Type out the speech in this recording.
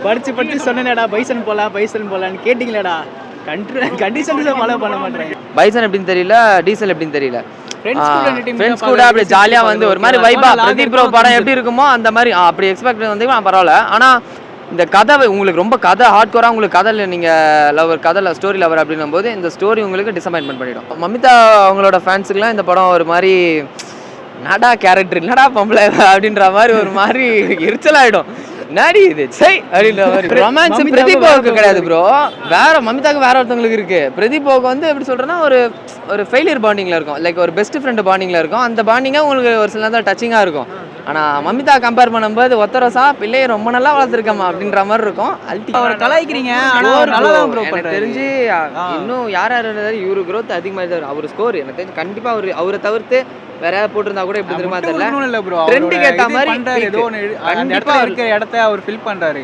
படிச்சு சொன்னேடா பைசன் போலான்னு கேட்டிங்களேடா. Conditions follow பண்ண மாட்டேன். பைசன் எப்படின்னு தெரியல, டீசல் எப்படின்னு தெரியல. ஃப்ரெண்ட்ஸ் கூட அப்படி ஜாலியா வந்து ஒரு மாதிரி வைபா பிரதீப் ப்ரோ படம் எப்படி இருக்குமோ அந்த மாதிரி அப்படி எக்ஸ்பெக்ட் வந்து பரவாயில்ல. ஆனா இந்த கதை உங்களுக்கு ரொம்ப கதை ஹார்ட்கோரா உங்களுக்கு கதை நீங்கள் கதை ஸ்டோரி லவர் அப்படின்னும் போது இந்த ஸ்டோரி உங்களுக்கு டிசப்பாயின்மெண்ட் பண்ணிடும். மமிதா அவங்களோட ஃபேன்ஸுக்குலாம் இந்த படம் ஒரு மாதிரி நடா கேரக்டர் என்னடா பொம்பளை அப்படின்ற மாதிரி ஒரு மாதிரி எரிச்சலாயிடும். நாடி இது சை அப்படின்ற மாதிரி. ரொமான்ஸ் பிரதீபாவுக்கு கிடையாது ப்ரோ, வேற மமிதாவுக்கு வேற ஒருத்தவங்களுக்கு இருக்கு. பிரதீபாவுக்கு வந்து எப்படி சொல்றேன்னா ஒரு ஃபெயிலியர் பாண்டிங்ல இருக்கும், லைக் ஒரு பெஸ்ட் ஃப்ரெண்ட் பாண்டிங்ல இருக்கும். அந்த பாண்டிங்கா உங்களுக்கு ஒரு சில நேரம் டச்சிங்கா இருக்கும். ஆனா மமிதா கம்பேர் பண்ணும்போது ஒத்தரசா பிள்ளையை ரொம்ப நல்லா வளர்த்துருக்கமா அப்படின்ற மாதிரி இருக்கும். அவர் கலாய்க்கிறீங்க, தெரிஞ்சு இன்னும் யார் இவரு growth அதிகமாக தான். அவர் ஸ்கோர் எனக்கு தெரிஞ்சு கண்டிப்பா அவரை தவிர்த்து வேற யாராவது போட்டிருந்தா கூட எப்படி தெரியுமா தெரியல. ட்ரெண்டுக்கு ஏற்ற மாதிரி ஏதோ இடத்த அவர் ஃபில் பண்றாரு.